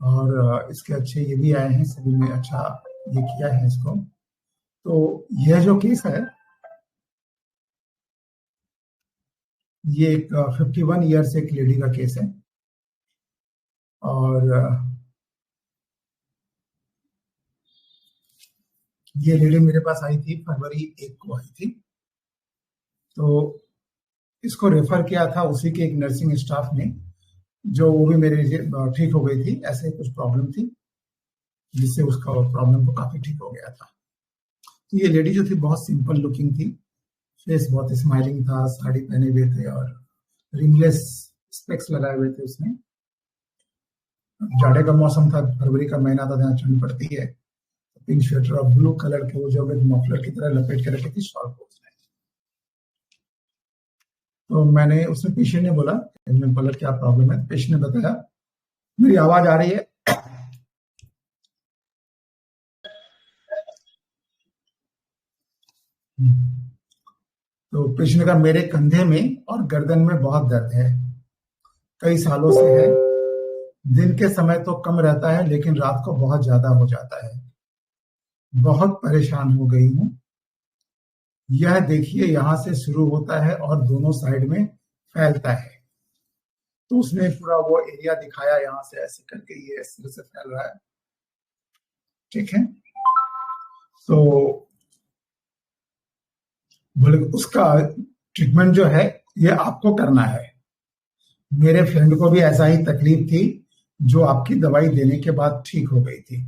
और इसके अच्छे ये भी आए हैं, सभी ने अच्छा ये किया है इसको। तो यह जो केस है, ये एक 51 ईयर्स एक लेडी का केस है। और ये लेडी मेरे पास आई थी, फरवरी 1 को आई थी। तो इसको रेफर किया था उसी के एक नर्सिंग स्टाफ ने, जो वो भी मेरे ठीक हो गई थी। ऐसे कुछ प्रॉब्लम थी जिससे उसका प्रॉब्लम को काफी ठीक हो गया था। तो ये लेडी जो थी बहुत सिंपल लुकिंग थी, फेस बहुत स्माइलिंग था, साड़ी पहने हुए थे और रिंगलेस स्पेक्स लगाए हुए थे उसने। जाड़े का मौसम था, फरवरी का महीना था, जहाँ ठंड पड़ती है। पिंक स्वेटर और ब्लू कलर के वो जो मफलर की तरह लपेट के रखी थी शॉल को उसने। तो मैंने उसने पेशेंट ने बोला, क्या प्रॉब्लम है? पेशेंट ने बताया, मेरी आवाज आ रही है? तो पेशेंट ने कहा, मेरे कंधे में और गर्दन में बहुत दर्द है, कई सालों से है। दिन के समय तो कम रहता है लेकिन रात को बहुत ज्यादा हो जाता है। बहुत परेशान हो गई हूँ। यह देखिए यहां से शुरू होता है और दोनों साइड में फैलता है। तो उसने पूरा वो एरिया दिखाया, यहाँ से ऐसे करके ये इस तरह से फैल रहा है। ठीक है, तो बोले उसका ट्रीटमेंट जो है ये आपको करना है। मेरे फ्रेंड को भी ऐसा ही तकलीफ थी, जो आपकी दवाई देने के बाद ठीक हो गई थी।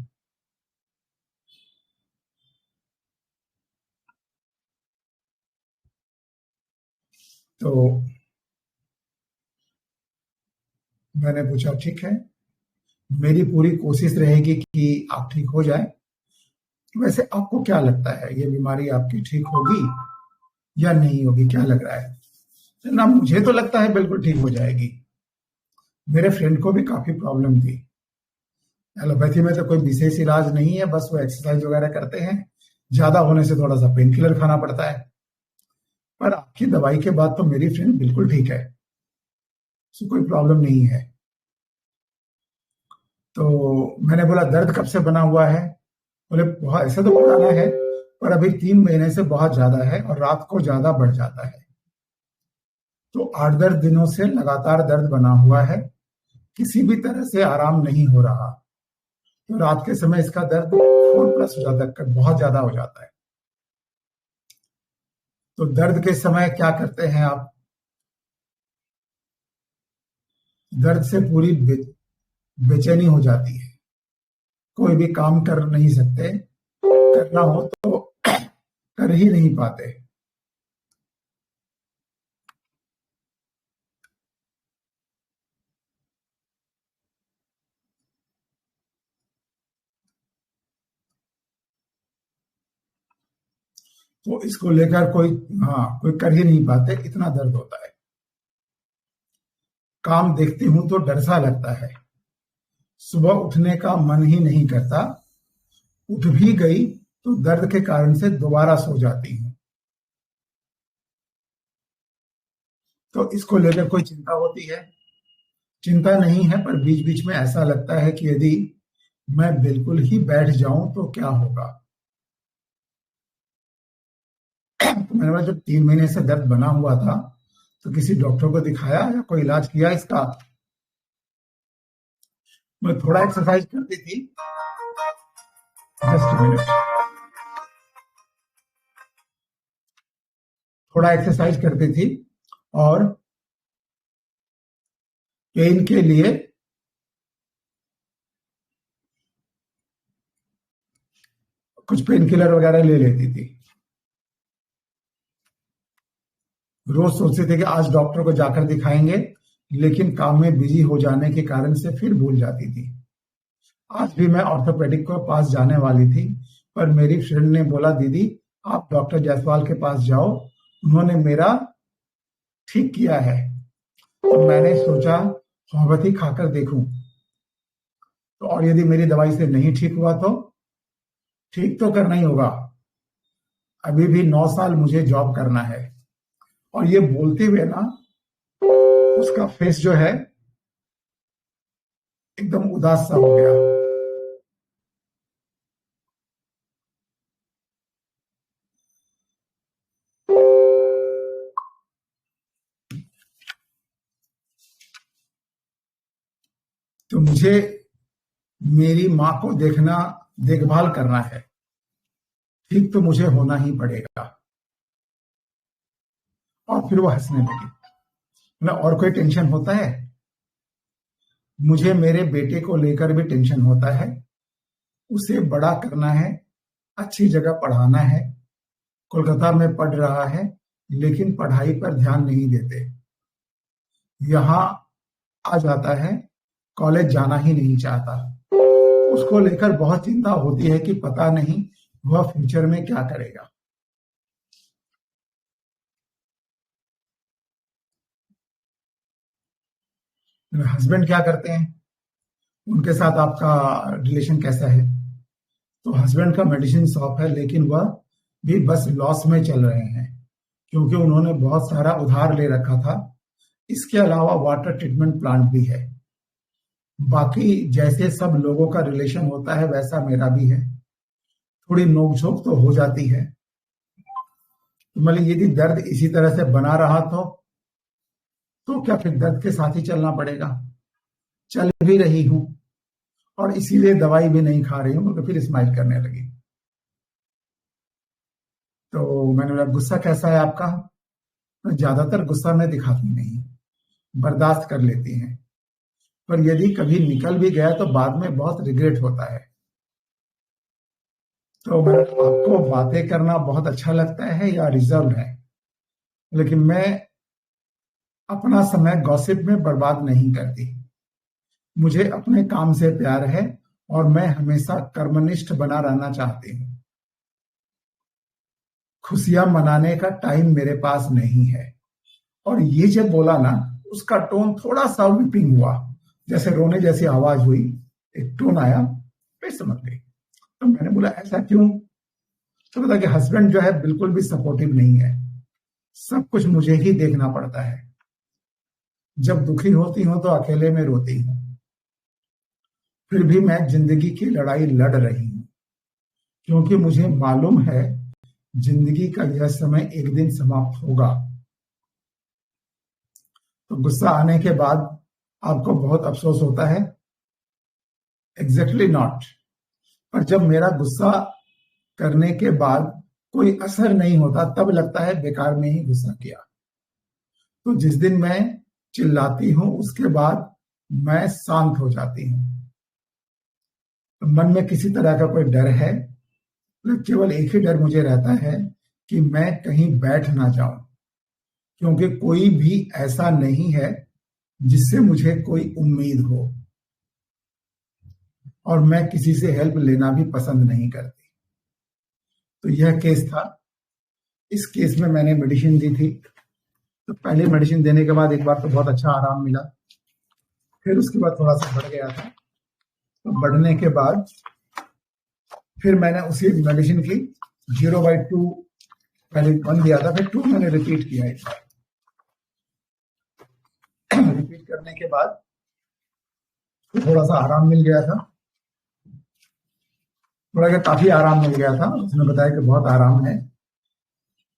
तो मैंने पूछा, ठीक है, मेरी पूरी कोशिश रहेगी कि आप ठीक हो जाए। वैसे आपको क्या लगता है, ये बीमारी आपकी ठीक होगी या नहीं होगी? क्या लग रहा है? ना, मुझे तो लगता है बिल्कुल ठीक हो जाएगी। मेरे फ्रेंड को भी काफी प्रॉब्लम थी। एलोपैथी में तो कोई विशेष इलाज नहीं है, बस वो एक्सरसाइज वगैरह करते हैं, ज्यादा होने से थोड़ा सा पेन किलर खाना पड़ता है। पर आपकी दवाई के बाद तो मेरी फ्रेंड बिल्कुल ठीक है, उसको कोई प्रॉब्लम नहीं है। तो मैंने बोला, दर्द कब से बना हुआ है? बोले, बहुत ऐसा तो पुराना है, पर अभी 3 महीने से बहुत ज्यादा है और रात को ज्यादा बढ़ जाता है। तो 8-10 दिनों से लगातार दर्द बना हुआ है, किसी भी तरह से आराम नहीं हो रहा। तो रात के समय इसका दर्द 4+ हो जाता है, बहुत ज्यादा हो जाता है। तो दर्द के समय क्या करते हैं आप? दर्द से पूरी बेचैनी हो जाती है, कोई भी काम कर नहीं सकते, करना हो तो कर ही नहीं पाते। तो इसको लेकर कोई कर ही नहीं पाते, इतना दर्द होता है। काम देखती हूं तो डर सा लगता है, सुबह उठने का मन ही नहीं करता, उठ भी गई तो दर्द के कारण से दोबारा सो जाती हूँ। तो इसको लेकर कोई चिंता होती है? चिंता नहीं है, पर बीच बीच में ऐसा लगता है कि यदि मैं बिल्कुल ही बैठ जाऊं तो क्या होगा। तो मैंने बोला, जब 3 महीने से दर्द बना हुआ था तो किसी डॉक्टर को दिखाया या कोई इलाज किया इसका? मैं थोड़ा एक्सरसाइज करती थी, जस्ट मिनट, थोड़ा एक्सरसाइज करती थी और पेन के लिए कुछ पेन किलर वगैरह ले लेती थी। रोज सोचते थे कि आज डॉक्टर को जाकर दिखाएंगे, लेकिन काम में बिजी हो जाने के कारण से फिर भूल जाती थी। आज भी मैं ऑर्थोपेडिक के पास जाने वाली थी, पर मेरी फ्रेंड ने बोला, दीदी आप डॉक्टर जायसवाल के पास जाओ, उन्होंने मेरा ठीक किया है। तो मैंने सोचा होम्योपैथी खाकर देखूं, तो और यदि मेरी दवाई से नहीं ठीक हुआ तो ठीक तो करना ही होगा। अभी भी 9 साल मुझे जॉब करना है। और ये बोलते हुए ना, उसका फेस जो है एकदम उदास सा हो गया। तो मुझे मेरी माँ को देखना, देखभाल करना है, ठीक तो मुझे होना ही पड़ेगा। और फिर वो हंसने लगी। मतलब और कोई टेंशन होता है? मुझे मेरे बेटे को लेकर भी टेंशन होता है। उसे बड़ा करना है, अच्छी जगह पढ़ाना है। कोलकाता में पढ़ रहा है, लेकिन पढ़ाई पर ध्यान नहीं देते। यहाँ आ जाता है, कॉलेज जाना ही नहीं चाहता। उसको लेकर बहुत चिंता होती है कि पता नहीं वह फ्यूचर में क्या करेगा। हस्बैंड क्या करते हैं? उनके साथ आपका रिलेशन कैसा है? तो हस्बैंड का मेडिसिन शॉप है, लेकिन वह भी बस लॉस में चल रहे हैं, क्योंकि उन्होंने बहुत सारा उधार ले रखा था। इसके अलावा वाटर ट्रीटमेंट प्लांट भी है। बाकी जैसे सब लोगों का रिलेशन होता है, वैसा मेरा भी है। थोड़ी नोकझोंक तो हो जाती है। तो मतलब यदि दर्द इसी तरह से बना रहा तो क्या फिर दर्द के साथ ही चलना पड़ेगा? चल भी रही हूं, और इसीलिए दवाई भी नहीं खा रही हूं, तो फिर स्माइल करने लगी। तो मैंने बोला, गुस्सा कैसा है आपका? तो ज्यादातर गुस्सा मैं दिखाती नहीं, बर्दाश्त कर लेती हैं। पर यदि कभी निकल भी गया तो बाद में बहुत रिग्रेट होता है। तो मैं, आपको बातें करना बहुत अच्छा लगता है या रिजर्व है? लेकिन मैं अपना समय गॉसिप में बर्बाद नहीं करती। मुझे अपने काम से प्यार है, और मैं हमेशा कर्मनिष्ठ बना रहना चाहती हूँ। खुशियां मनाने का टाइम मेरे पास नहीं है। और ये जब बोला ना, उसका टोन थोड़ा सा विपिंग हुआ, जैसे रोने जैसी आवाज हुई, एक टोन आया, मैं समझ गई। तो मैंने बोला, ऐसा क्यों? तो बोला कि हस्बैंड जो है बिल्कुल भी सपोर्टिव नहीं है, सब कुछ मुझे ही देखना पड़ता है। जब दुखी होती हूं तो अकेले में रोती हूँ। फिर भी मैं जिंदगी की लड़ाई लड़ रही हूँ, क्योंकि मुझे मालूम है जिंदगी का यह समय एक दिन समाप्त होगा। तो गुस्सा आने के बाद आपको बहुत अफसोस होता है? Exactly not. पर जब मेरा गुस्सा करने के बाद कोई असर नहीं होता, तब लगता है बेकार में ही गुस्सा किया। तो जिस दिन मैं चिल्लाती हूं, उसके बाद मैं शांत हो जाती हूँ। तो मन में किसी तरह का कोई डर है? तो केवल एक ही डर मुझे रहता है कि मैं कहीं बैठ ना जाऊं, क्योंकि कोई भी ऐसा नहीं है जिससे मुझे कोई उम्मीद हो, और मैं किसी से हेल्प लेना भी पसंद नहीं करती। तो यह केस था। इस केस में मैंने मेडिसिन दी थी। तो पहले मेडिसिन देने के बाद एक बार तो बहुत अच्छा आराम मिला, फिर उसके बाद थोड़ा सा बढ़ गया था। तो बढ़ने के बाद फिर मैंने उसी मेडिसिन की 0/2 पहले 1 दिया था, फिर 2 मैंने रिपीट किया एक बार। रिपीट करने के बाद थोड़ा सा आराम मिल गया था। थोड़ा क्या, काफी आराम मिल गया था। उसने बताया कि बहुत आराम है,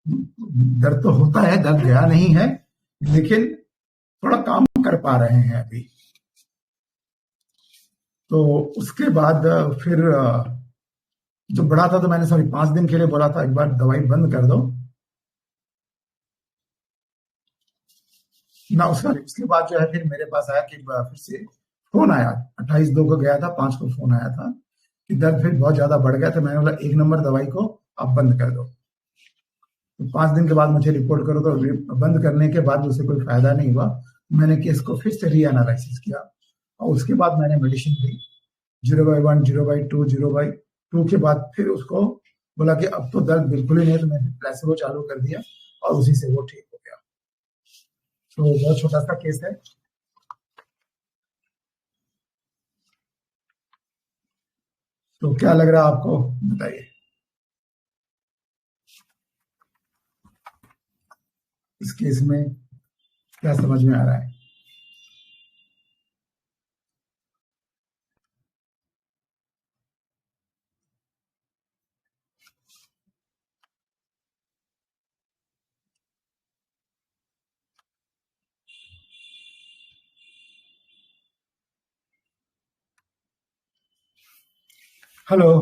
दर्द तो होता है, दर्द गया नहीं है, लेकिन थोड़ा काम कर पा रहे हैं अभी। तो उसके बाद फिर जब बढ़ा था तो मैंने सॉरी 5 दिन के लिए बोला था एक बार दवाई बंद कर दो ना। उसके बाद जो है फिर मेरे पास आया कि फिर से फोन आया। 28/2 को गया था, 5 को फोन आया था कि दर्द फिर बहुत ज्यादा बढ़ गया। तो मैंने बोला 1 नंबर दवाई को आप बंद कर दो। तो 5 दिन के बाद मुझे रिपोर्ट करो। तो बंद करने के बाद उसे कोई फायदा नहीं हुआ। मैंने केस को फिर से रीएनालाइसिस किया, और उसके बाद मैंने मेडिसिन दी 0/1, 0/2, 0/2 के बाद फिर उसको बोला कि अब तो दर्द बिल्कुल ही नहीं। तो मैंने प्लेसिबो चालू कर दिया, और उसी से वो ठीक हो गया। तो बहुत छोटा सा केस है। तो क्या लग रहा है आपको, बताइए, इस केस में क्या समझ में आ रहा है? हेलो।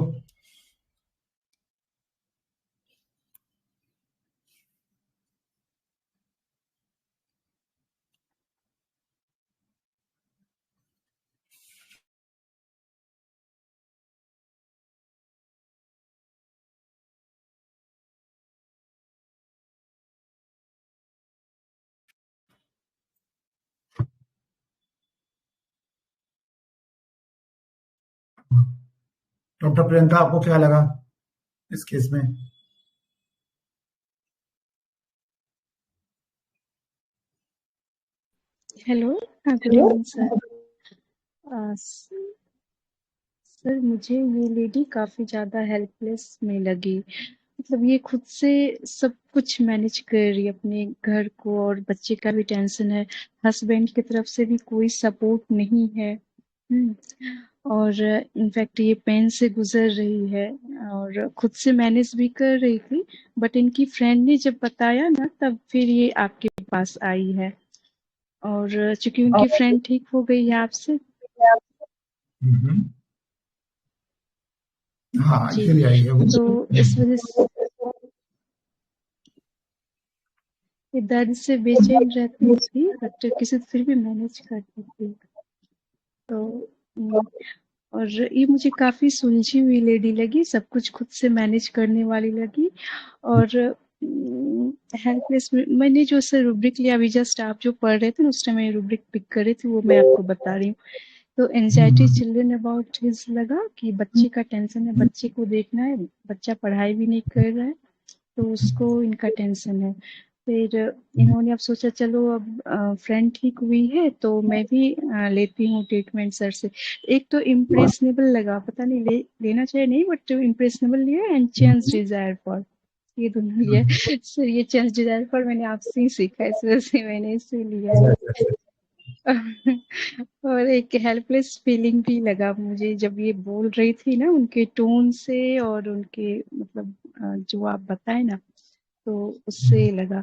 डॉक्टर प्रियंका, आपको क्या लगा इस केस में? हेलो। हाँ, गुड इवनिंग सर। सर, मुझे ये लेडी काफ़ी ज़्यादा हेल्पलेस में लगी। मतलब ये खुद से सब कुछ मैनेज कर रही है, अपने घर को, और बच्चे का भी टेंशन है। हस्बैंड की तरफ से भी कोई सपोर्ट नहीं है। और इनफैक्ट ये पेन से गुजर रही है और खुद से मैनेज भी कर रही थी। बट इनकी फ्रेंड ने जब बताया ना, तब फिर ये आपके पास आई है। और चूंकि उनकी फ्रेंड ठीक हो गई है आपसे। हम्म। हाँ, जी। इसीलिए आई है वो। तो इस वजह से ये दर्द से बेचैन रहती थी, बट किसी फिर भी मैनेज करती थी। तो उम, और ये मुझे काफ़ी सुलझी हुई लेडी लगी, सब कुछ खुद से मैनेज करने वाली लगी। और हेल्पलेस में मैंने जो सर रूब्रिक लिया, अभी जस्ट आप जो पढ़ रहे थे ना, उस टाइम मैं रूब्रिक पिक कर रही थी, वो मैं आपको बता रही हूँ। तो anxiety hmm. Children about his लगा कि बच्चे का टेंशन है, बच्चे को देखना है, बच्चा पढ़ाई भी नहीं कर रहा है, तो उसको इनका टेंशन है। फिर इन्होंने अब सोचा चलो अब फ्रेंड ठीक हुई है तो मैं भी लेती हूँ ट्रीटमेंट सर से। एक तो इम्प्रेशनेबल लगा, पता नहीं लेना चाहिए नहीं, बट इम्प्रेशनेबल लिया एंड चेंज डिजायर फॉर, ये दोनों लिया। सर ये चेंज डिजायर फॉर मैंने आपसे ही सीखा है, इस वजह से मैंने इसे लिया है। और एक हेल्पलेस फीलिंग भी लगा मुझे जब ये बोल रही थी ना, उनके टोन से और उनके मतलब जो आप बताए ना, तो उससे लगा।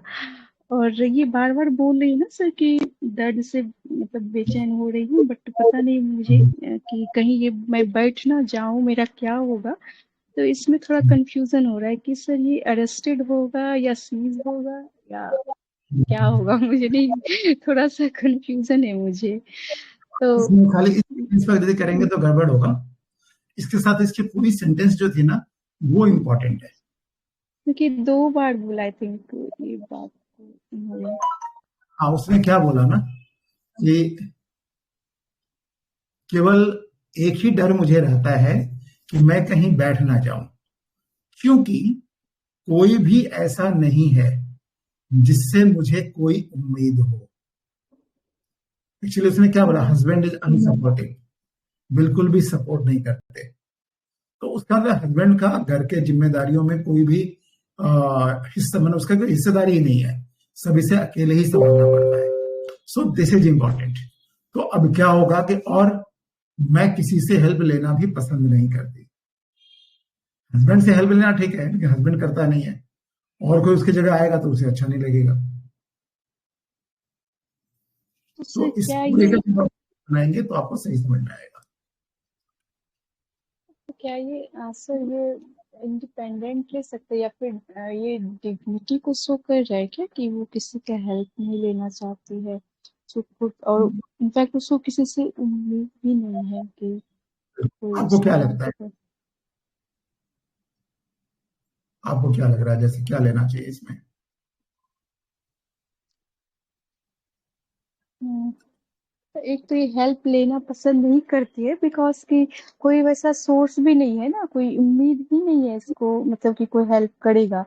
और ये बार बार बोल रही है ना सर कि दर्द से मतलब बेचैन हो रही हूँ, बट पता नहीं मुझे कि कहीं ये मैं बैठ ना जाऊं, मेरा क्या होगा। तो इसमें थोड़ा कंफ्यूजन हो रहा है कि सर ये अरेस्टेड होगा या सीज होगा या क्या होगा। मुझे नहीं, थोड़ा सा कंफ्यूजन है मुझे। तो इसमें खाली इस सेंटेंस पर यदि करेंगे तो गड़बड़ होगा। इसके साथ इसकी पूरी सेंटेंस जो थी ना, वो इम्पोर्टेंट है। क्योंकि 2 बार बोला आई थिंक ये बात उन्होंने। हाँ, उसने क्या बोला ना कि केवल एक ही डर मुझे रहता है कि मैं कहीं बैठ ना जाऊं, क्योंकि कोई भी ऐसा नहीं है जिससे मुझे कोई उम्मीद हो। एक्चुअली उसने क्या बोला, हस्बैंड इज अनसपोर्टिव, बिल्कुल भी सपोर्ट नहीं करते। तो उसका मतलब हस्बैंड का घर के जिम्मेदारियों में कोई भी हिस्सा, मतलब उसका कोई हिस्सेदारी ही नहीं है, सब इसे अकेले ही संभालना पड़ता है। So this is important. तो अब क्या होगा कि और मैं किसी से हेल्प लेना भी पसंद नहीं करती। हस्बैंड से हेल्प लेना ठीक है, लेकिन हस्बैंड करता नहीं है, और कोई उसकी जगह आएगा तो उसे अच्छा नहीं लगेगा। तो तो सर इस क्या पूरे ये का जब आप बनाएंगे तो आपको सही समझ में आएगा। सर ये इंडिपेंडेंट ले सकते हैं या फिर ये डिग्निटी को शो कर रहा है क्या कि वो किसी का हेल्प नहीं लेना चाहती है। जो खुद और इनफैक्ट उसको किसी से उम्मीद भी नहीं है कि कोई आपको क्या उसकी लगता है? हेल्प करे। आपको क्या लग रहा है, जैसे क्या लेना चाहिए इसमें? हम्म, तो एक तो ये हेल्प लेना पसंद नहीं करती है बिकॉज कि कोई वैसा सोर्स भी नहीं है ना, कोई उम्मीद ही नहीं है इसको, मतलब कि कोई हेल्प करेगा,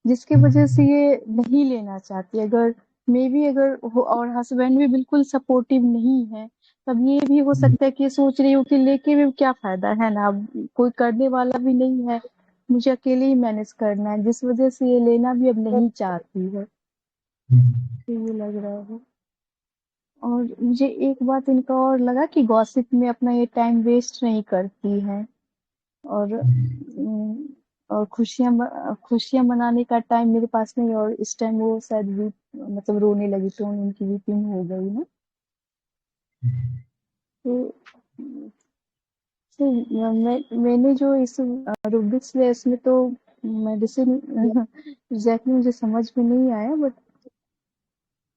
जिसकी वजह से ये नहीं लेना चाहती। अगर मे बी अगर हो और हस्बैंड भी बिल्कुल सपोर्टिव नहीं है, तब ये भी हो सकता है कि ये सोच रही हो कि लेके भी क्या फायदा है ना, अब कोई करने वाला भी नहीं है, मुझे अकेले ही मैनेज करना है, जिस वजह से ये लेना भी अब नहीं चाहती है। तो ये लग रहा है। और मुझे एक बात इनका और लगा कि गॉसिप में अपना ये टाइम वेस्ट नहीं करती हैं। और और खुशियां मनाने का टाइम मेरे पास नहीं, और इस टाइम वो शायद वीप मतलब रोने लगी, तो उनकी वीपिंग हो गई ना। तो तो मैंने जो इस रूबिक्स लिया इसमें तो मेडिसिन एग्जैक्टली मुझे समझ में नहीं आया, बट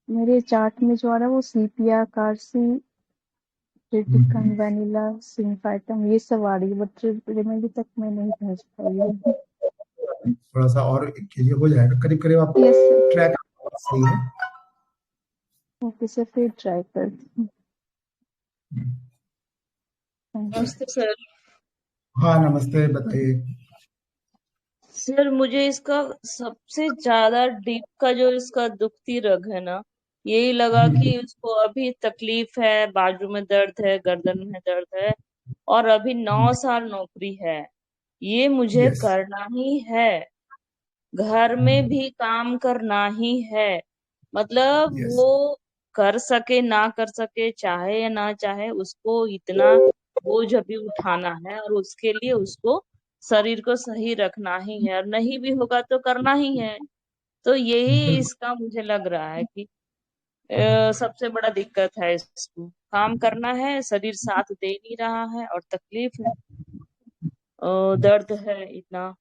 मेरे चार्ट में जो आ रहा है वो सीपिया, कार्सी, ट्रिटिकन, वैनिला, सिम्फाइटम ये सब आ रही है, बट रेमेडी तक मैं नहीं पहुंच पाई हूँ। थोड़ा सा और कीजिए, हो जाएगा करीब करीब आप यस सर। ट्रैक सही है। ओके सर, फिर ट्राई करती हूँ। Thank you. नमस्ते सर। हाँ नमस्ते, बताइए। सर मुझे इसका सबसे ज्यादा डीप का जो इसका दुखती रग है ना, यही लगा कि उसको अभी तकलीफ है, बाजू में दर्द है, गर्दन में दर्द है, और अभी 9 साल नौकरी है। ये मुझे यस। करना ही है, घर में भी काम करना ही है। मतलब यस। वो कर सके ना कर सके, चाहे या ना चाहे, उसको इतना बोझ अभी उठाना है, और उसके लिए उसको शरीर को सही रखना ही है, और नहीं भी होगा तो करना ही है। तो यही बिल्कुल। इसका मुझे लग रहा है कि सबसे बड़ा दिक्कत है, इसको काम करना है, शरीर साथ दे नहीं रहा है, और तकलीफ है, दर्द है इतना।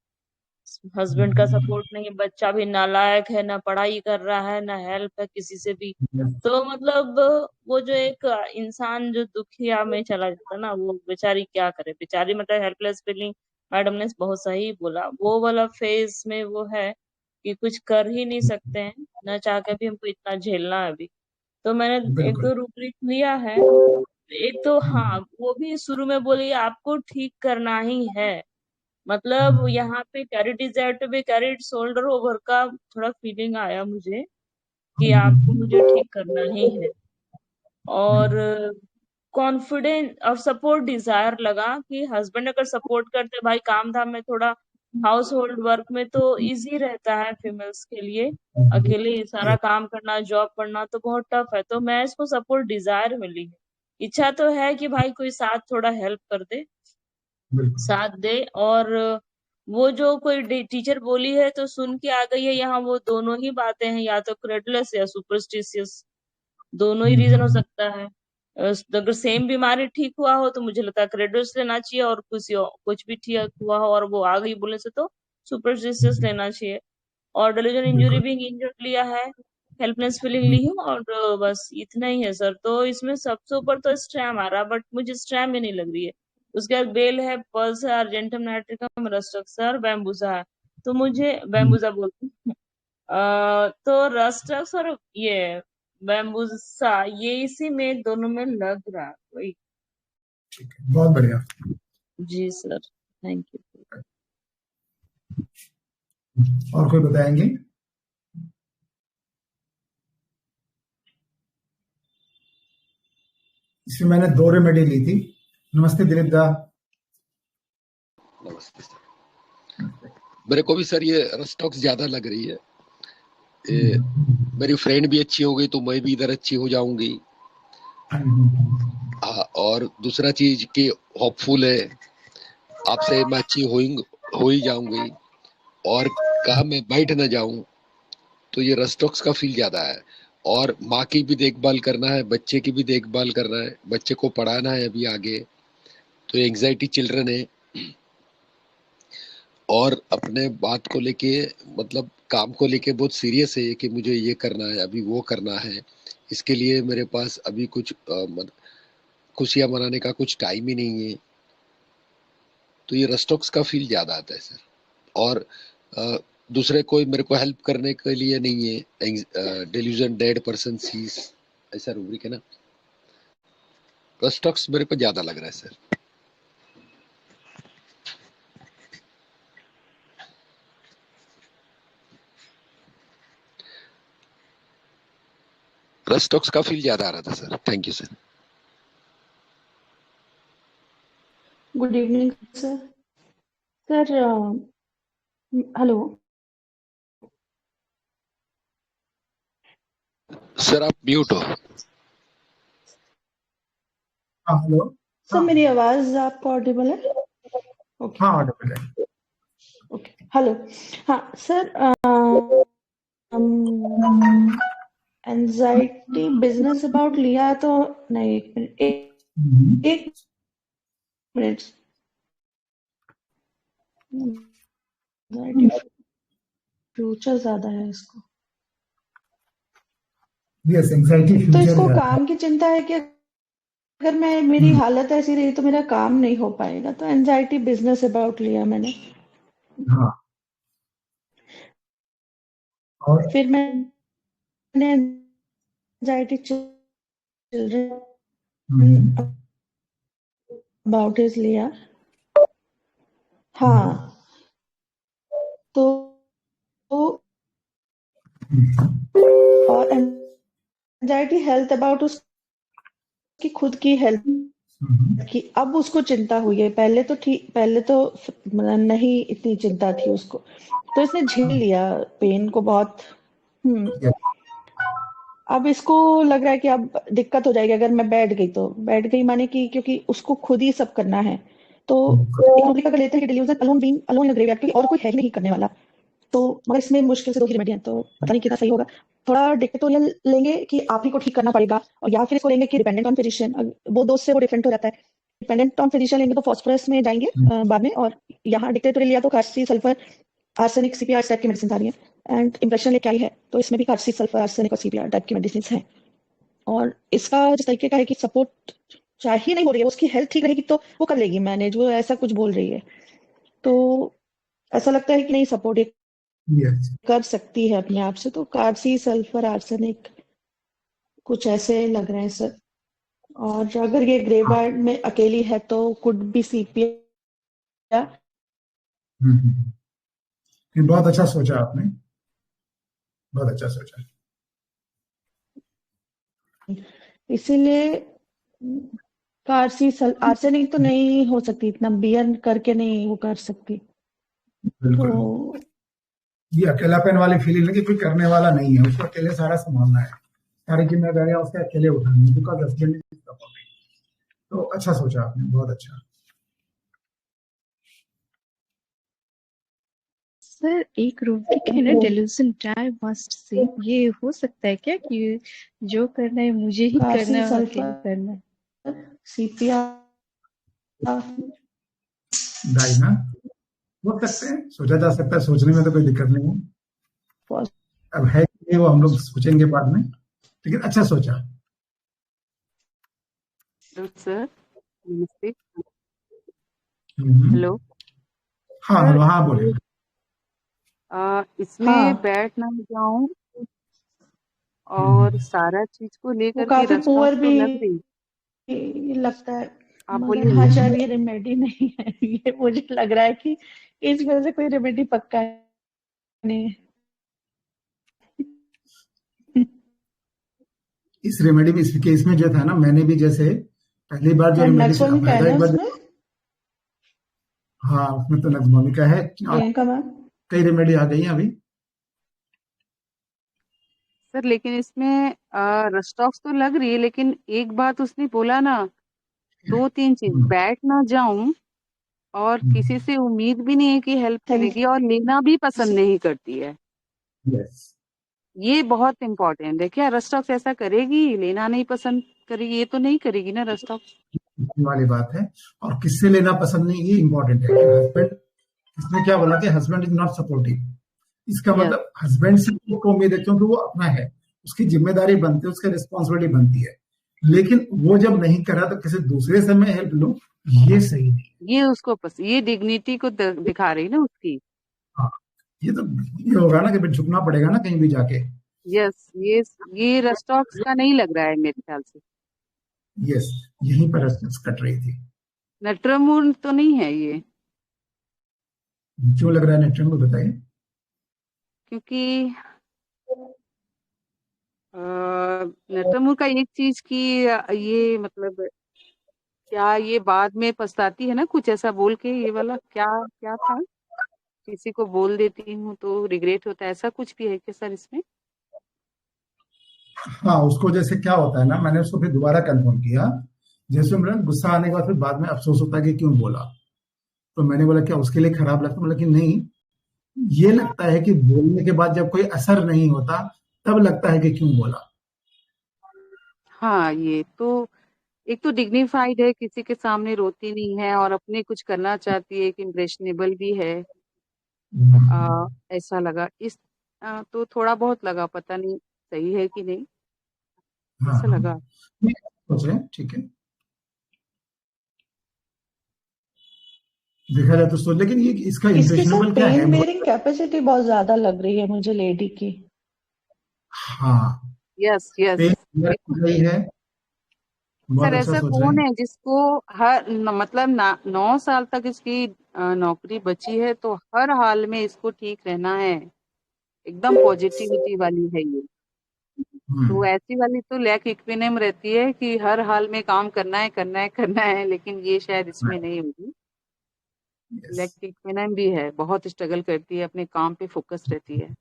हस्बैंड का सपोर्ट नहीं, बच्चा भी नालायक है, ना पढ़ाई कर रहा है, ना हेल्प है किसी से भी। तो मतलब वो जो एक इंसान जो दुखिया में चला जाता है ना, वो बेचारी क्या करे, बेचारी मतलब हेल्पलेस फीलिंग। मैडम ने बहुत सही बोला, वो वाला फेज में वो है कि कुछ कर ही नहीं सकते हैं, न चाह के भी हमको इतना झेलना है अभी। तो मैंने एक बिल्कुल। दो रूब्रिक लिया है। एक तो हाँ, वो भी शुरू में बोली आपको ठीक करना ही है। मतलब यहाँ पे carry desire to be carried shoulder over का थोड़ा फीलिंग आया मुझे, कि आपको मुझे ठीक करना ही है। और कॉन्फिडेंस और सपोर्ट डिजायर लगा कि हस्बैंड अगर सपोर्ट करते भाई काम धाम में, थोड़ा हाउस होल्ड वर्क में, तो इजी रहता है फीमेल्स के लिए। अकेले ये सारा काम करना, जॉब करना तो बहुत टफ है। तो मैं इसको सपोर्ट डिजायर मिली है। इच्छा तो है कि भाई कोई साथ थोड़ा हेल्प कर दे, बिल्कुल। साथ दे। और वो जो कोई टीचर बोली है तो सुन के आ गई है यहाँ, वो दोनों ही बातें हैं, या तो क्रेडुलस या सुपरस्टिशियस, दोनों ही रीजन हो सकता है। अगर सेम बीमारी ठीक हुआ हो तो मुझे लगता है क्रेडुलस लेना चाहिए, और कुछ भी ठीक हुआ हो और वो आ गई बोलने से तो सुपरस्टिशियस लेना चाहिए। और डेलूजन इंजरी बिल्कुल। भी इंजर्ड लिया है, हेल्पलेस फीलिंग ली हूँ, और बस इतना ही है सर। तो इसमें सबसे ऊपर तो स्ट्रैम आ रहा, बट मुझे स्ट्रैम ही नहीं लग रही है। उसके बाद बेल है, पल्स है, अर्जेंटम नाइट्रिकम, रस्टक्स है, और बैम्बूजा है। तो मुझे बैम्बूजा बोलती हूँ। तो रस्टक्स और ये बैम्बूसा, ये इसी में दोनों में लग रहा है वही। ठीक है, बहुत बढ़िया। जी सर, थैंक यू। और कोई बताएंगे? इसमें मैंने 2 रेमेडी ली थी। नमस्ते दिलीप दा। नमस्ते सर। मेरे को भी सर ये रस्टॉक्स ज्यादा लग रही है। मेरी फ्रेंड भी अच्छी हो गई तो मैं भी इधर अच्छी हो जाऊंगी। और दूसरा चीज कि होपफुल है आपसे मैं अच्छी हो ही जाऊंगी, और कहा मैं बैठ ना जाऊं। तो ये रस्टॉक्स का फील ज्यादा है। और माँ की भी देखभाल करना है, बच्चे की भी देखभाल करना है, बच्चे को पढ़ाना है अभी आगे। तो एंजाइटी चिल्ड्रन है। और अपने बात को लेके, मतलब काम को लेके बहुत सीरियस है कि मुझे ये करना है, अभी वो करना है। इसके लिए मेरे पास अभी कुछ खुशियां मनाने का कुछ टाइम ही नहीं है। तो ये रस्टॉक्स का फील ज्यादा आता है सर। और अ, दूसरे कोई मेरे को हेल्प करने के लिए नहीं है। डेल्यूजन डेड पर्सन सीज, ऐसा रूब्रिक है ना। रस्टॉक्स मेरे को ज्यादा लग रहा है सर। रस्टॉक्स का फील ज्यादा आ रहा था sir. Thank you sir. Good evening sir. Sir hello sir आप म्यूट हो। हाँ हेलो। सर, हाँ मेरी आवाज आपको ऑडिबल है? ओके हाँ ऑडिबल है। ओके। हेलो। हाँ सर, एंजाइटी बिजनेस अबाउट लिया तो नहीं, एक मिनट, एक मिनट। फ्यूचर ज्यादा है इसको। यस, एंजाइटी तो फ्यूचर इसको ज्यादा है। काम की चिंता है कि अगर मेरी हालत ऐसी रही तो मेरा काम नहीं हो पाएगा, तो एंजाइटी बिजनेस अबाउट लिया मैंने। हाँ, और फिर मैंने anxiety children hmm, about is लिया। हाँ, तो और एंजाइटी हेल्थ अबाउट उसकी खुद की हेल्थ की अब उसको चिंता हुई है। पहले तो नहीं इतनी चिंता थी उसको, तो इसने झेल लिया पेन को बहुत। yes, अब इसको लग रहा है कि अब दिक्कत हो जाएगी अगर मैं बैठ गई माने कि क्योंकि उसको खुद ही सब करना है। तो एक नौकरी का अगर लेते हैं delusion alone being alone in graveyard, क्योंकि और कोई है ही नहीं करने वाला। तो मगर इसमें मुश्किल से 2 ही रेमेडी हैं, तो पता नहीं कितना सही होगा। थोड़ा डिक्टेटोरियल लेंगे कि आप ही को ठीक करना पड़ेगा, और या फिर इसको लेंगे कि डिपेंडेंट ऑन फिजिशियन। वो दो से वो डिफरेंट हो जाता है। डिपेंडेंट ऑन फिजिशियन लेंगे तो फॉस्फोरस में जाएंगे बाद में, और यहाँ डिक्टेटोरियल लिया तो Carsey sulphur arsenic CPR type की मेडिसिन आ रही है। एंड इंप्रेशन लेके आई है तो इसमें भी कार्सी सल्फर आर्सेनिक और सीपीआर टाइप की मेडिसिन है। और इसका जिस तरीके का है कि सपोर्ट चाहिए नहीं हो रही है, उसकी हेल्थ ठीक रहेगी तो वो कर लेगी मैनेज, वो ऐसा कुछ बोल रही है। तो ऐसा लगता है कि नहीं सपोर्ट yes, कर सकती है अपने आप से। तो कार्सी सल्फर आर्सेनिक कुछ ऐसे लग रहे हैं सर। और अगर ये ग्रेवयार्ड में अकेली है तो कुड बी सीपीआर। ये बहुत अच्छा सोचा आपने, बहुत अच्छा सोचा। इसीलिए आर्सेनिक तो नहीं हो सकती, इतना बियर करके नहीं वो कर सकती। बिल्कुल, तो ये अकेलापन वाली फीलिंग है कि कोई करने वाला नहीं है, उसको अकेले सारा संभालना है, सारी जिम्मेदारियां उसके अकेले उठानी है, बिकॉज हस्बैंड इज सपोर्टिंग। तो अच्छा सोचा आपने, बहुत अच्छा। सर एक रोगी के ना डेल्यूजन ट्राई मस्ट से ये हो सकता है क्या कि जो करना है मुझे ही करना कार्सी है और अकेले सल्फर करना है? सीपीआर डाइना हो सकते हैं, सोचा जा सकता है, सोचने में तो कोई दिक्कत नहीं है। अब है कि वो हम लोग सोचेंगे बाद में, लेकिन अच्छा सोचा। हेलो सर, नमस्ते। हम्म, हेलो हाँ सर, हेलो, हाँ बोलिए। इसमें हाँ बैठ ना जाऊं और हम्म, सारा चीज को वो लेकर के काफी रस्टॉप पुअर तो भी लग रही। लगता है, आप मगर बोलिए हाँ सर। शायद ये रेमेडी नहीं है। ये मुझे लग रहा है कि इस वजह से कोई रेमेडी पक्का नहीं है। इस रेमेडी में, इस केस में जो था ना, मैंने भी जैसे पहली बार जो एंड रेमेडी से नक्सोमी का है फायदा ना एक बार, उसमें, हाँ उसमें तो नक्समोमी का है, और प्रियंका मैम। कई रेमेडी आ गई हैं अभी। सर लेकिन इसमें रस्टॉक्स तो लग रही है, लेकिन एक बात उसने बोला ना, 2-3 चीज, हम्म, बैठ ना जाऊं और किसी से उम्मीद भी नहीं है कि हेल्प थैंक करेगी, और लेना भी पसंद नहीं करती है। यस, ये बहुत इंपॉर्टेंट है। क्या रस्टॉक्स ऐसा करेगी? लेना नहीं पसंद करेगी? ये तो नहीं करेगी ना रस्टॉक्स। वाली बात है। और किससे लेना पसंद नहीं, ये इंपॉर्टेंट है कि हस्बैंड, इसने क्या बोला कि हस्बैंड इज नॉट सपोर्टिव। इसका यस, मतलब हस्बैंड से उसको उम्मीद है, क्योंकि वो अपना है, उसकी जिम्मेदारी बनती है, उसकी रिस्पॉन्सिबिलिटी बनती है। लेकिन वो जब नहीं कर रहा तो किसी दूसरे से मैं हेल्प लूं, ये सही नहीं। ये उसको ये डिग्निटी को दिखा रही ना उसकी। हाँ, ये तो ये होगा ना कि फिर झुकना पड़ेगा ना कहीं भी जाके। यस, ये रस्टॉक्स का नहीं लग रहा है मेरे ख्याल से। यस, यहीं पर कट रही थी। नटरमून तो नहीं है ये, क्यों लग रहा है नेट्रन को, बताइए। क्योंकि नटरमून का एक चीज की ये मतलब, क्या ये बाद में पछताती है ना कुछ ऐसा बोल के, ये वाला क्या क्या था, किसी को बोल देती हूँ तो रिग्रेट होता है, ऐसा कुछ भी है क्या सर इसमें? हाँ, उसको जैसे क्या होता है ना, मैंने उसको फिर दोबारा कंफर्म किया, जैसे मेरा गुस्सा आने के बाद फिर बाद में अफसोस होता है कि क्यों बोला। तो मैंने बोला क्या उसके लिए खराब लगता, बोला कि नहीं, ये लगता है कि बोलने के बाद जब कोई असर नहीं होता, तब लगता है कि क्यों बोला। हाँ, ये तो एक तो डिग्निफाइड है, किसी के सामने रोती नहीं है और अपने कुछ करना चाहती है, एक इम्प्रेशनेबल भी है। ऐसा लगा तो थोड़ा बहुत लगा, पता नहीं सही है कि नहीं, हाँ ऐसा हाँ लगा। नहीं, सोच रहे हैं, ठीक है, देखा जाए तो सोच, लेकिन ये इसका इसके साथ इम्प्रेशनेबल क्या है पेन बेयरिंग कैपेसिटी बहुत ज्यादा लग रही है मुझे लेडी की। हाँ, यस यस। पेन क्लियर रही है, बहुत सर अच्छा ऐसा सोच रहे कौन हैं। है जिसको हर मतलब 9 साल तक इसकी नौकरी बची है, तो हर हाल में इसको ठीक रहना है, एकदम पॉजिटिविटी वाली है ये। तो ऐसी वाली तो लैक इक्विनम रहती है कि हर हाल में काम करना है करना है करना है, लेकिन ये शायद इसमें नहीं होगी। यस लैक इक्विनम भी है, बहुत स्ट्रगल करती है, अपने काम पे फोकस रहती है।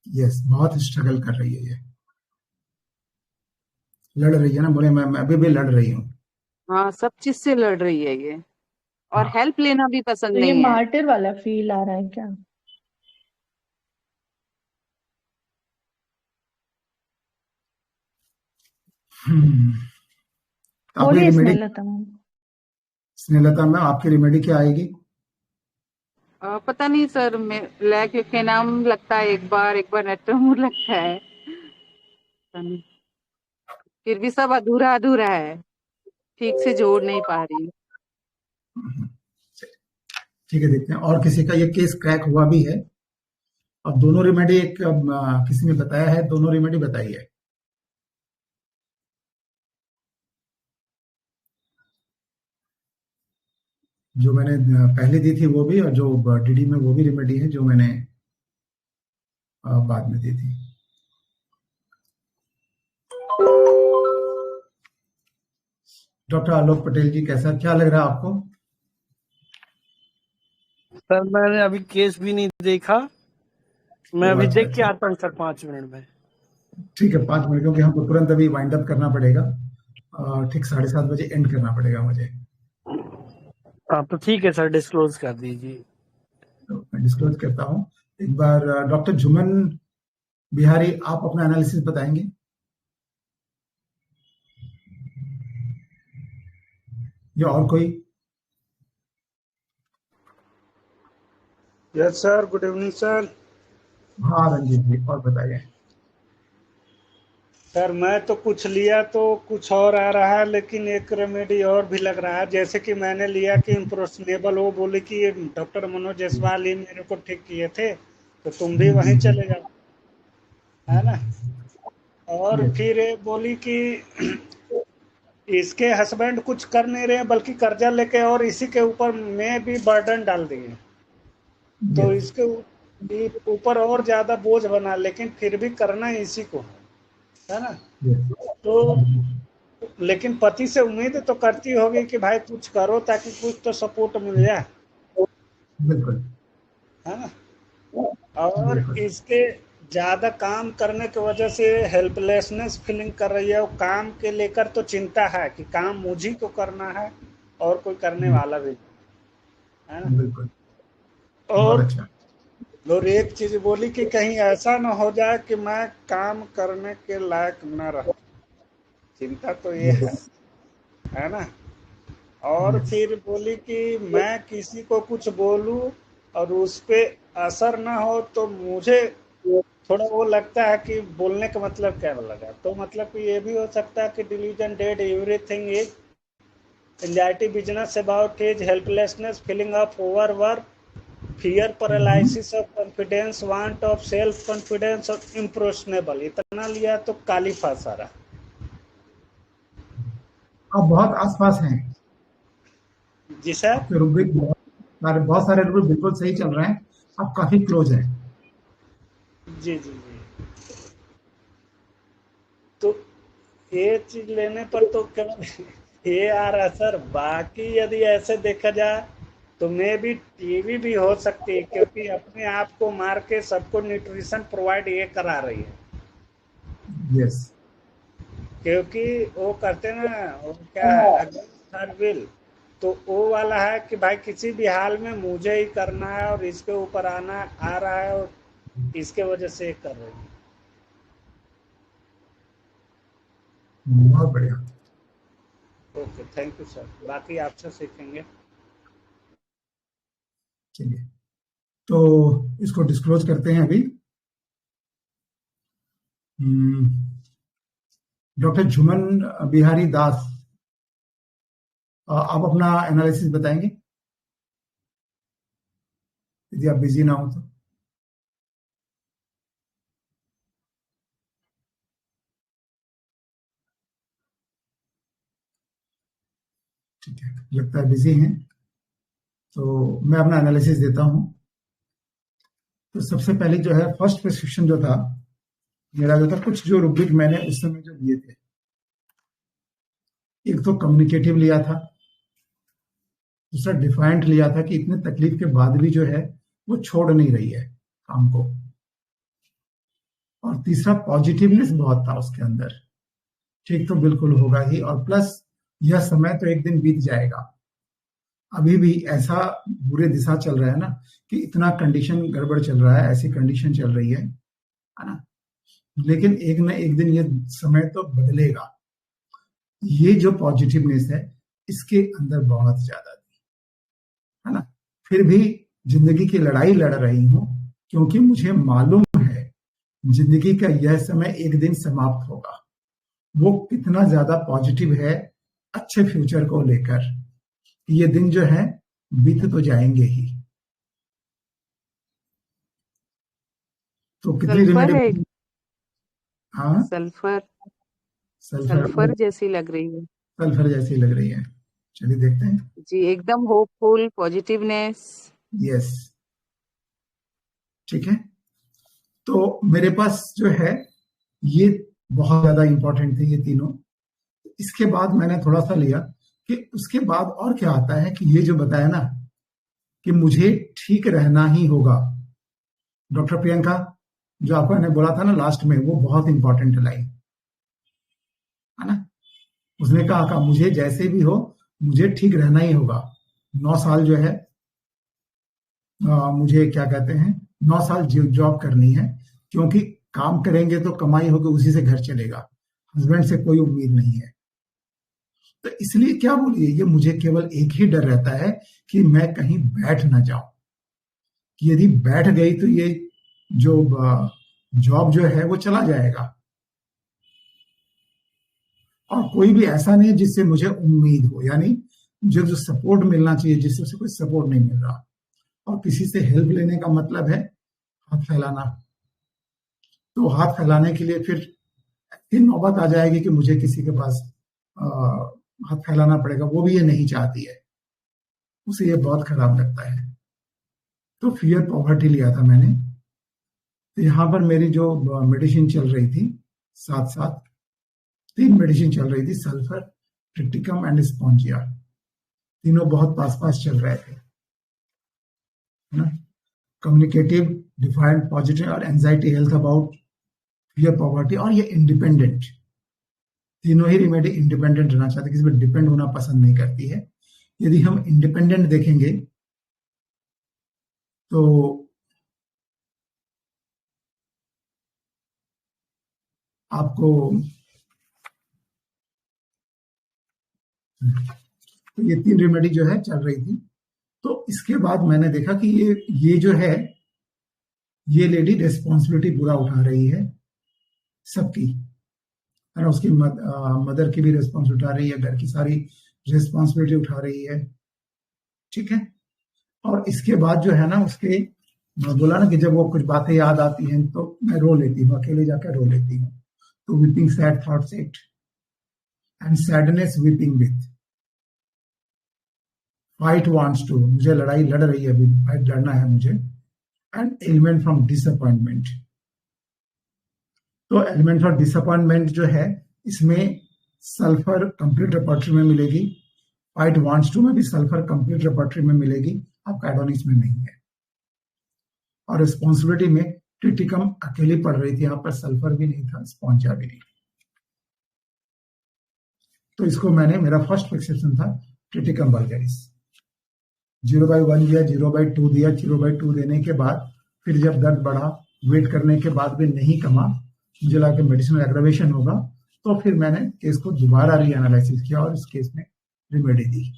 यस, बहुत स्ट्रगल कर रही है ये, लड़ रही है ना, बोले मैं अभी भी लड़ रही हूँ। हाँ, सब चीज से लड़ रही है ये, और हाँ हेल्प लेना भी पसंद तो ये नहीं है। मार्टिर वाला फील आ रहा है क्या? हम्म, आपकी बोलिए remedy, Snehlata ma'am. Snehlata ma'am, आपकी रेमेडी क्या आएगी? पता नहीं सर, लैक के नाम लगता है एक बार नेटमूर लगता है, पता नहीं। फिर भी सब अधूरा अधूरा है, ठीक से जोड़ नहीं पा रही। ठीक है, देखते हैं, और किसी का ये केस क्रैक हुआ भी है। अब दोनों रेमेडी, एक किसी ने बताया है, दोनों रेमेडी बताइए। जो मैंने पहले दी थी वो भी, और जो डीडी में वो भी रेमेडी है जो मैंने बाद में दी थी। डॉक्टर आलोक पटेल जी, कैसा, क्या लग रहा है आपको? सर मैंने अभी केस भी नहीं देखा, मैं अभी अच्छा देख के अच्छा, आता हूँ सर 5 मिनट में। ठीक है, 5 मिनट, क्योंकि हमको तुरंत अभी वाइंड अप करना पड़ेगा, ठीक 7:30 बजे एंड करना पड़ेगा मुझे। हाँ तो ठीक है सर, डिस्क्लोज कर दीजिए। तो मैं डिस्क्लोज करता हूँ। एक बार डॉक्टर झुमन बिहारी, आप अपना एनालिसिस बताएंगे? या और कोई? Yes sir, good evening sir. हाँ रंजीत जी, और बताइए। सर मैं तो कुछ लिया तो कुछ और आ रहा है, लेकिन एक रेमेडी और भी लग रहा है। जैसे कि मैंने लिया कि इम्प्रोसनेबल, वो बोले कि ये डॉक्टर मनोज जायसवाल ही मेरे को ठीक किए थे, तो तुम भी वहीं चले जाओ, है ना। और यस फिर ये बोली कि इसके हस्बैंड कुछ कर नहीं रहे बल्कि कर्जा लेके और इसी के ऊपर में भी बर्डन डाल दिए, तो यस इसके ऊपर और ज्यादा बोझ बना, लेकिन फिर भी करना इसी को है ना। यस, तो लेकिन पति से उम्मीद तो करती होगी कि भाई कुछ करो ताकि कुछ तो सपोर्ट मिल जाए, बिल्कुल है ना। और बिल्कुल। इसके ज्यादा काम करने की वजह से हेल्पलेसनेस फीलिंग कर रही है, और काम के लेकर तो चिंता है कि काम मुझी को करना है और कोई करने वाला भी नहीं, है ना। बिल्कुल, बहुत और अच्छा। और एक चीज बोली कि कहीं ऐसा ना हो जाए कि मैं काम करने के लायक न रह, चिंता तो ये यस है ना। और यस, फिर बोली कि मैं किसी को कुछ बोलूं और उस पे असर ना हो, तो मुझे थोड़ा वो लगता है कि बोलने का मतलब क्या लगा, तो मतलब कि ये भी हो सकता है कि delusion dead everything is anxiety business about is helplessness feeling of overwork fear paralysis of confidence want of self confidence और इम्प्रेशनेबल। इतना लिया तो काली फासारा। आप बहुत आसपास हैं, जी सर। आपके रूब्रिक बहुत सारे रूब्रिक बिल्कुल सही चल रहे हैं, आप काफी क्लोज हैं। जी जी जी। तो ये चीज लेने पर तो केवल ये आ रहा सर, बाकी यदि ऐसे देखा जाए तो मे भी टीवी भी हो सकती है, क्योंकि अपने आप को मार के सबको न्यूट्रिशन प्रोवाइड ये करा रही है, यस क्योंकि वो करते ना, वो क्या है, अगेंस्ट हर विल। तो वो वाला है कि भाई किसी भी हाल में मुझे ही करना है और इसके ऊपर आना आ रहा है, और इसके वजह से ये कर रही है। बहुत बढ़िया। ओके, थैंक यू सर, बाकी आपसे सीखेंगे। चलिए, तो इसको डिस्क्लोज करते हैं अभी। डॉक्टर झुमन बिहारी दास, आप अपना एनालिसिस बताएंगे यदि आप बिजी ना हो तो। ठीक है, लगता है बिजी हैं, तो मैं अपना एनालिसिस देता हूं। तो सबसे पहले जो है फर्स्ट प्रिस्क्रिप्शन जो था मेरा, जो था कुछ जो रूब्रिक मैंने उस समय जो दिए थे, एक तो कम्युनिकेटिव लिया था, दूसरा डिफाइंट लिया था कि इतने तकलीफ के बाद भी जो है वो छोड़ नहीं रही है काम को, और तीसरा पॉजिटिवनेस बहुत था उसके अंदर। ठीक तो बिल्कुल होगा ही, और प्लस यह समय तो एक दिन बीत जाएगा। अभी भी ऐसा बुरे दिशा चल रहा है ना कि इतना कंडीशन गड़बड़ चल रहा है, ऐसी कंडीशन चल रही है ना, लेकिन एक न एक दिन ये समय तो बदलेगा। ये जो पॉजिटिवनेस है इसके अंदर बहुत ज्यादा थी, है ना। फिर भी जिंदगी की लड़ाई लड़ रही हूं, क्योंकि मुझे मालूम है जिंदगी का यह समय एक दिन समाप्त होगा। वो कितना ज्यादा पॉजिटिव है अच्छे फ्यूचर को लेकर। ये दिन जो है बीत तो जाएंगे ही। तो कितनी सल्फर है, रेमेडी? हाँ, सल्फर सल्फर सल्फर जैसी लग रही है सल्फर जैसी लग रही है। चलिए देखते हैं। जी, एकदम होपफुल, पॉजिटिवनेस। यस, ठीक है। तो मेरे पास जो है ये बहुत ज्यादा इंपॉर्टेंट थे ये तीनों। इसके बाद मैंने थोड़ा सा लिया कि उसके बाद और क्या आता है, कि ये जो बताया ना कि मुझे ठीक रहना ही होगा। डॉक्टर प्रियंका, जो आपको मैंने बोला था ना लास्ट में, वो बहुत इंपॉर्टेंट लाइन है ना। उसने कहा मुझे जैसे भी हो मुझे ठीक रहना ही होगा। 9 साल जो है मुझे क्या कहते हैं 9 साल जॉब करनी है, क्योंकि काम करेंगे तो कमाई होगी, उसी से घर चलेगा, हस्बैंड से कोई उम्मीद नहीं है। तो इसलिए क्या बोलिए, ये मुझे केवल एक ही डर रहता है कि मैं कहीं बैठ ना जाऊं। कि यदि बैठ गई तो ये जो जॉब जो है वो चला जाएगा, और कोई भी ऐसा नहीं जिससे मुझे उम्मीद हो, यानी जो सपोर्ट मिलना चाहिए जिससे उसे कोई सपोर्ट नहीं मिल रहा। और किसी से हेल्प लेने का मतलब है हाथ फैलाना। तो हाथ फैलाने के लिए फिर नौबत आ जाएगी कि मुझे किसी के पास हाथ फैलाना पड़ेगा, वो भी ये नहीं चाहती है, उसे ये बहुत खराब लगता है। तो फियर पॉवर्टी लिया था मैंने। तो यहाँ पर मेरी जो मेडिसिन चल रही थी, साथ साथ 3 मेडिसिन चल रही थी, सल्फर, ट्रिटिकम एंड स्पॉन्जिया। तीनों बहुत पास पास चल रहे थे, है ना। कम्युनिकेटिव, डिफाइंड, पॉजिटिव और anxiety health about fear poverty, और ये इंडिपेंडेंट। तीनों ही रेमेडी इंडिपेंडेंट रहना चाहते, किसी पर डिपेंड होना पसंद नहीं करती है। यदि हम इंडिपेंडेंट देखेंगे तो आपको, तो ये 3 रेमेडी जो है चल रही थी। तो इसके बाद मैंने देखा कि ये जो है ये लेडी रेस्पॉन्सिबिलिटी पूरा उठा रही है सबकी, है ना। उसकी मदर की भी रेस्पॉन्सिबिलिटी उठा रही है, घर की सारी रेस्पॉन्सिबिलिटी उठा रही है, ठीक है। और इसके बाद जो है ना, उसके बोला ना कि जब वो कुछ बातें याद आती हैं तो मैं रो लेती हूँ, अकेले जाकर रो लेती हूँ। तो weeping sad thoughts it and sadness weeping with fight wants to, मुझे लड़ाई लड़ रही है, अभी फाइट लड़ना है मुझे। And element from disappointment. तो एलिमेंट ऑफ डिसअपॉइंटमेंट जो है, इसमें सल्फर कंप्लीट रेपर्टरी में मिलेगी, फाइट वांट्स टू में भी सल्फर कंप्लीट रेपर्टरी में मिलेगी, आपका एडोनिक्स में नहीं है। और रिस्पॉन्सिबिलिटी में ट्रिटिकम अकेली पड़ रही थी, यहां पर सल्फर भी नहीं था, स्पॉन्जिया भी नहीं। तो इसको मैंने, मेरा फर्स्ट प्रिस्क्रिप्शन था ट्रिटिकम वल्गैरिस। 0/1 दिया, 0/2 दिया। 0/2 देने के बाद फिर जब दर्द बढ़ा, वेट करने के बाद भी नहीं कमा, मुझे लगा कि मेडिसिनल एग्रावेशन होगा, तो फिर मैंने केस को दोबारा रीएनालाइसिस किया और इस केस में रिमेडी दी।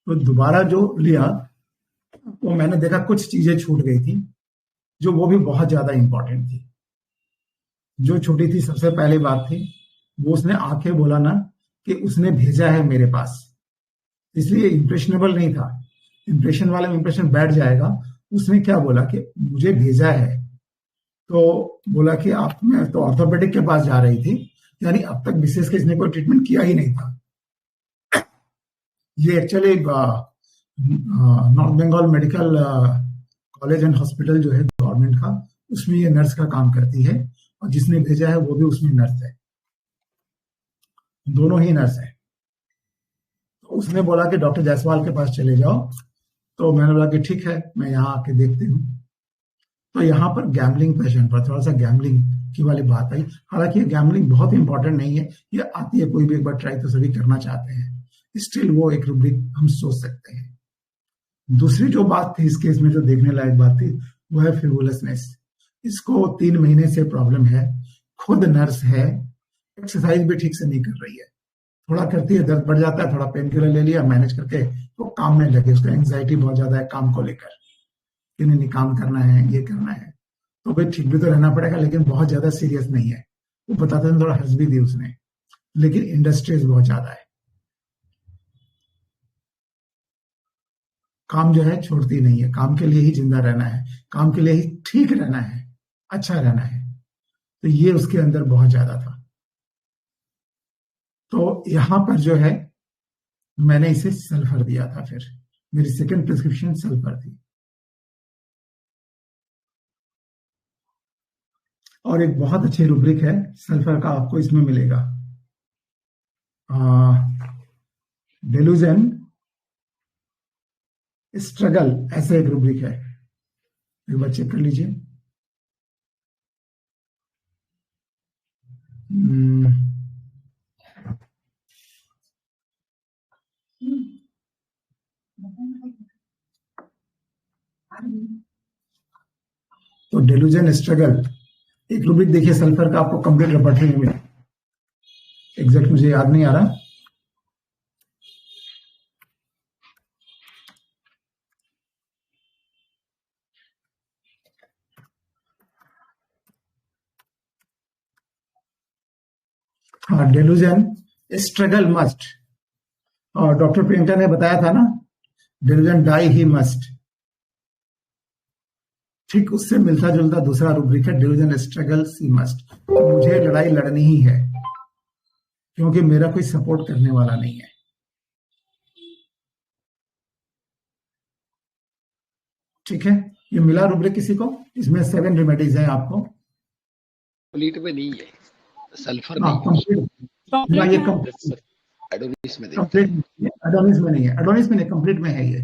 तो दोबारा जो लिया तो मैंने देखा कुछ चीजें छूट गई थी, जो वो भी बहुत ज्यादा इंपॉर्टेंट थी। जो छूटी थी, सबसे पहली बात थी वो उसने आके बोला ना कि उसने भेजा है मेरे पास, इसलिए इम्प्रेशनेबल नहीं था। इम्प्रेशन वाले में इम्प्रेशन बैठ जाएगा। उसने क्या बोला कि मुझे भेजा है, तो बोला कि आप, मैं तो ऑर्थोपेडिक के पास जा रही थी, यानी अब तक विशेष के इसने कोई ट्रीटमेंट किया ही नहीं था। ये actually north Bengal medical college and hospital जो है गवर्नमेंट का, उसमें ये नर्स का काम करती है, और जिसने भेजा है वो भी उसमें नर्स है, दोनों ही नर्स है। तो उसने बोला कि डॉक्टर जायसवाल के पास चले जाओ। तो मैंने बोला कि ठीक है, मैं यहाँ आके देखती हूँ। तो यहाँ पर गैम्बलिंग पेशेंट पर थोड़ा सा गैम्बलिंग की वाली बात आई। हालांकि गैम्बलिंग बहुत इंपॉर्टेंट नहीं है, ये आती है, कोई भी एक बार ट्राई तो सभी करना चाहते हैं, स्टिल वो एक रूब्रिक हम सोच सकते हैं। दूसरी जो बात थी इस केस में, जो देखने लायक बात थी, वो है फ्रिवुलसनेस। इसको 3 महीने से प्रॉब्लम है, खुद नर्स है, एक्सरसाइज भी ठीक से नहीं कर रही है, थोड़ा करती है दर्द बढ़ जाता है, थोड़ा पेन किलर ले लिया, मैनेज करके वो काम में लगे। उसका एंग्जाइटी बहुत ज्यादा है काम को लेकर कि नहीं काम करना है, ये करना है, तो भाई ठीक भी तो रहना पड़ेगा, लेकिन बहुत ज्यादा सीरियस नहीं है। वो बताते हैं, थोड़ा हंस भी दी उसने, लेकिन इंडस्ट्रीज बहुत ज्यादा है, काम जो है छोड़ती नहीं है, काम के लिए ही जिंदा रहना है, काम के लिए ही ठीक रहना है, अच्छा रहना है। तो ये उसके अंदर बहुत ज्यादा था। तो यहां पर जो है मैंने इसे सल्फर दिया था। फिर मेरी सेकंड प्रिस्क्रिप्शन सल्फर थी। और एक बहुत अच्छी रूब्रिक है सल्फर का, आपको इसमें मिलेगा, डेलूजन स्ट्रगल, ऐसे एक रूब्रिक है, एक बार चेक कर लीजिए। तो डेलूजन स्ट्रगल एक रूब्रिक देखिए सल्फर का, आपको कंप्लीट रेपर्टरी में मिला, एग्जैक्ट मुझे याद नहीं आ रहा। हाँ, डेलूजन स्ट्रगल मस्ट, और डॉक्टर प्रियंका ने बताया था ना, डेलूजन डाई ही मस्ट, ठीक उससे मिलता जुलता दूसरा रूब्रिक है डेलूजन स्ट्रगल सी मस्ट। तो मुझे लड़ाई लड़नी ही है, क्योंकि मेरा कोई सपोर्ट करने वाला नहीं है। ठीक है, ये मिला रूब्रिक किसी को? इसमें 7 रेमेडीज हैं आपको। कंप्लीट में नहीं है, सल्फर हाँ, नहीं कंप्लीट, ये एडोनिस में एडोनिस में नहीं है, एडोनिस में नहीं, कंप्लीट में है ये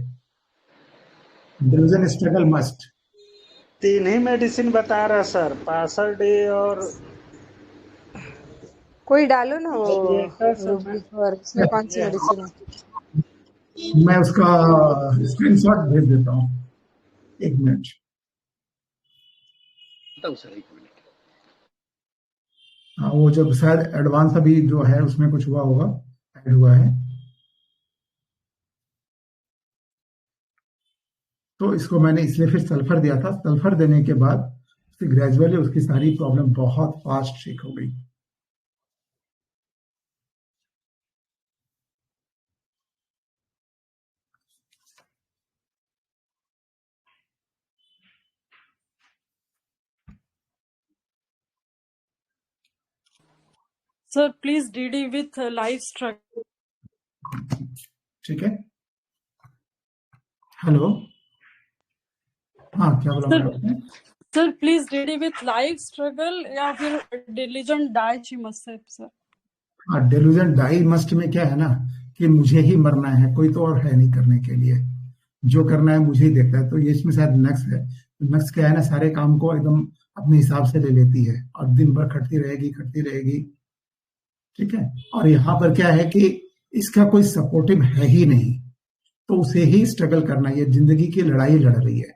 डेलूजन स्ट्रगल मस्ट। 3 ही मेडिसिन बता रहा सर, 65 डे और कोई डालो ना वो Radiator रूब्रिक और इसमें कौन सी मेडिसिन है। मैं उसका स्क्रीनशॉट भेज देता हूँ, 1 मिनट। Sir 1 minute. हाँ, वो जब शायद एडवांस अभी जो है उसमें कुछ हुआ होगा, ऐड हुआ है, तो इसको मैंने इसलिए फिर सल्फर दिया था। सल्फर देने के बाद उसकी ग्रेजुअली उसकी सारी प्रॉब्लम बहुत फास्ट ठीक हो गई। Sir, please DD with live struggle. ठीक है, हेलो, हाँ क्या बोला आपने? Sir, please DD with live struggle या फिर delusion die she must have sir. हाँ, डेलूजन डाई मस्ट में क्या है ना कि मुझे ही मरना है, कोई तो और है नहीं करने के लिए, जो करना है मुझे ही देखता है। तो ये इसमें शायद नक्स है। नक्स क्या है ना, सारे काम को एकदम अपने हिसाब से ले लेती है और दिन भर खटती रहेगी। ठीक है, और यहाँ पर क्या है कि इसका कोई सपोर्टिव है ही नहीं, तो उसे ही स्ट्रगल करना है, ये जिंदगी की लड़ाई लड़ रही है।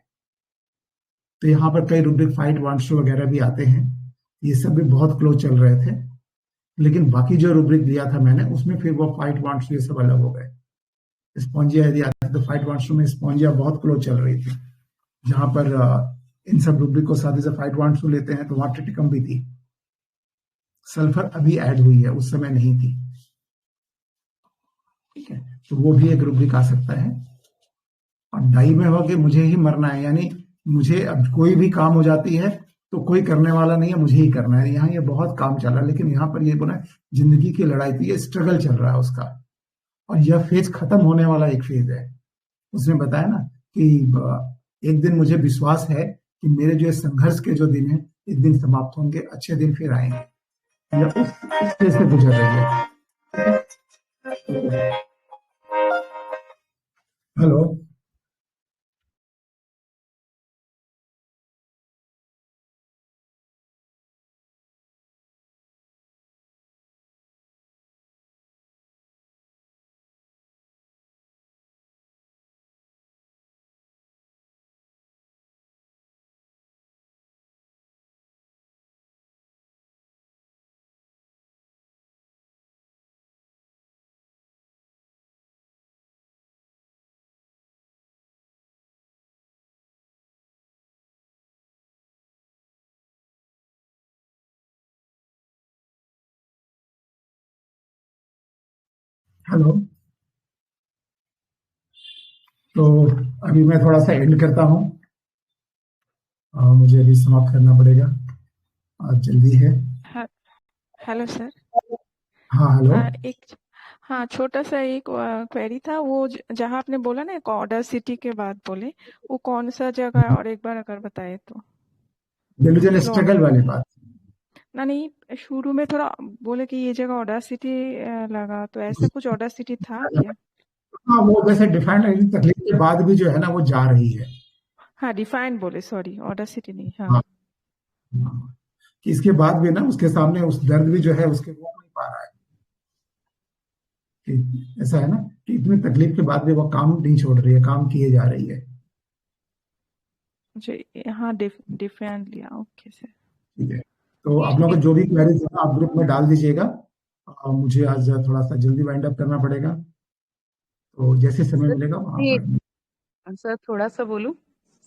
तो यहाँ पर कई रूब्रिक फाइट वांट्स टू वगैरह भी आते हैं, ये सब भी बहुत क्लोज चल रहे थे। लेकिन बाकी जो रूब्रिक दिया था मैंने उसमें फिर वो फाइट वांट्स टू ये सब अलग हो गए। स्पॉन्जिया यदि आती तो फाइट वांट्स टू में स्पॉन्जिया बहुत क्लोज चल रही थी, जहां पर इन सब रूब्रिक को साथ ही फाइट वांट्स टू लेते हैं तो वहां ट्रिटिकम भी थी। सल्फर अभी ऐड हुई है, उस समय नहीं थी। ठीक है, तो वो भी एक रूब्रिक आ सकता है। और डाई में हो कि मुझे ही मरना है, यानी मुझे अब कोई भी काम हो जाती है तो कोई करने वाला नहीं है, मुझे ही करना है। यहाँ ये बहुत काम चल रहा है, लेकिन यहाँ पर ये बोला जिंदगी की लड़ाई थी, ये स्ट्रगल चल रहा है उसका, और यह फेज खत्म होने वाला एक फेज है। उसने बताया ना कि एक दिन मुझे विश्वास है कि मेरे जो संघर्ष के जो दिन है एक दिन समाप्त होंगे, अच्छे दिन फिर आएंगे। यह उस फेज से गुजर रही है। हेलो, हेलो, तो अभी मैं थोड़ा सा एंड करता हूँ, मुझे अभी समाप्त करना पड़ेगा, आज जल्दी है। Hello sir. हाँ हेलो। हाँ, छोटा सा एक क्वेरी था। वो जहाँ आपने बोला ना, एक ऑडासिटी के बाद बोले, वो कौन सा जगह है? और एक बार अगर बताए तो। डेलूजन स्ट्रगल वाली बात। ना नहीं, शुरू में थोड़ा बोले कि ये जगह ऑडासिटी लगा, तो ऐसा कुछ ऑडासिटी था क्या? हाँ, वो वैसे डिफाइंड तकलीफ के बाद भी जो है ना वो जा रही है। हाँ, डिफाइन बोले, सॉरी, ऑडासिटी नहीं। हाँ, हाँ, कि इसके बाद भी ना उसके सामने उस दर्द भी जो है उसके रोक नहीं पा रहा है। कि ऐसा है ना कि इतनी तकलीफ के बाद भी वो काम नहीं छोड़ रही है, काम किए जा रही है। जी हाँ, डिफाइन लिया। ओके सर, ठीक है, तो आप लोगों को जो भी क्वेरीज है आप ग्रुप में डाल दीजिएगा। मुझे आज थोड़ा सा जल्दी वाइंड अप करना पड़ेगा, तो जैसे समय मिलेगा वहां पर। सर थोड़ा सा बोलूं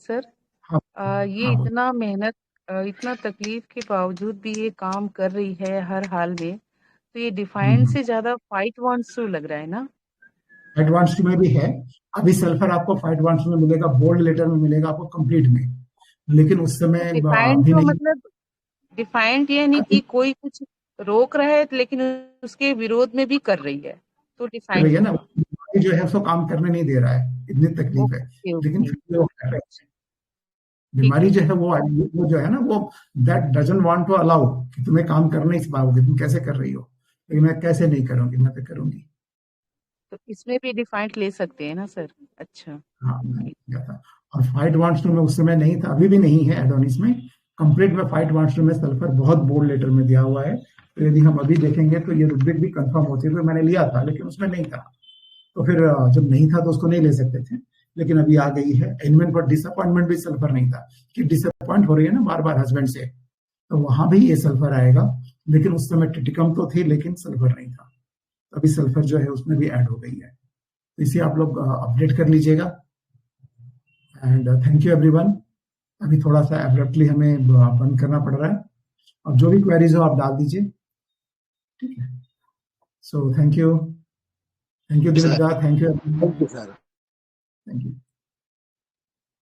सर? हाँ, ये हाँ, इतना मेहनत, इतना तकलीफ के बावजूद भी ये काम कर रही है हर हाल में, तो ये डिफाइंड से ज्यादा फाइट वांट्स टू लग रहा है ना? एडवांस में भी है। अभी सल्फर आपको फाइट वांट्स में मिलेगा, बोल्ड लेटर में मिलेगा आपको कंप्लीट में, लेकिन उस समय डिफाइंड अभी तो नहीं। मतलब डिफाइंड ये नहीं कि कोई कुछ रोक रहा है लेकिन उसके विरोध में भी कर रही है, तो डिफाइंड है ना, बीमारी जो है उसको काम करने नहीं दे रहा है, इतनी तकलीफ है, लेकिन फिर भी वो कर रहे हैं। बीमारी जो है वो जो है ना वो that doesn't want to allow कि तुम्हें काम कर नहीं पाओगे, तुम कैसे कर रही हो, लेकिन मैं कैसे नहीं करूंगी, मैं तो करूंगी। तो इसमें भी डिफाइंड ले सकते हैं ना सर? अच्छा, हाँ, मैं किया था। और फाइट वांट्स टू में उस समय नहीं था, अभी भी नहीं है एडोनिस में। कंप्लीट में फाइट वांट्स टू में सल्फर बहुत बोल्ड लेटर में दिया हुआ है, तो यदि हम अभी देखेंगे तो ये रुब्रिक भी कंफर्म होती है। तो मैंने लिया था लेकिन उसमें नहीं था, तो फिर जब नहीं था तो उसको नहीं ले सकते थे, लेकिन अभी आ गई है। एलिमेंट फॉर डिसअपॉइंटमेंट भी सल्फर नहीं था, कि डिसअपॉइंट हो रही है ना बार बार हस्बैंड से, तो वहां भी ये सल्फर आएगा। लेकिन उस समय ट्रिटिकम तो थी लेकिन सल्फर नहीं था, तो अभी सल्फर जो है उसमें भी ऐड हो गई है। तो इसे आप लोग अपडेट कर लीजिएगा। And thank you everyone. अभी थोड़ा सा एब्रप्टली हमें बंद करना पड़ रहा है, और जो भी क्वेरीज हो आप डाल दीजिए, ठीक है। सो थैंक यू दिनेश दा, thank you sir, thank you.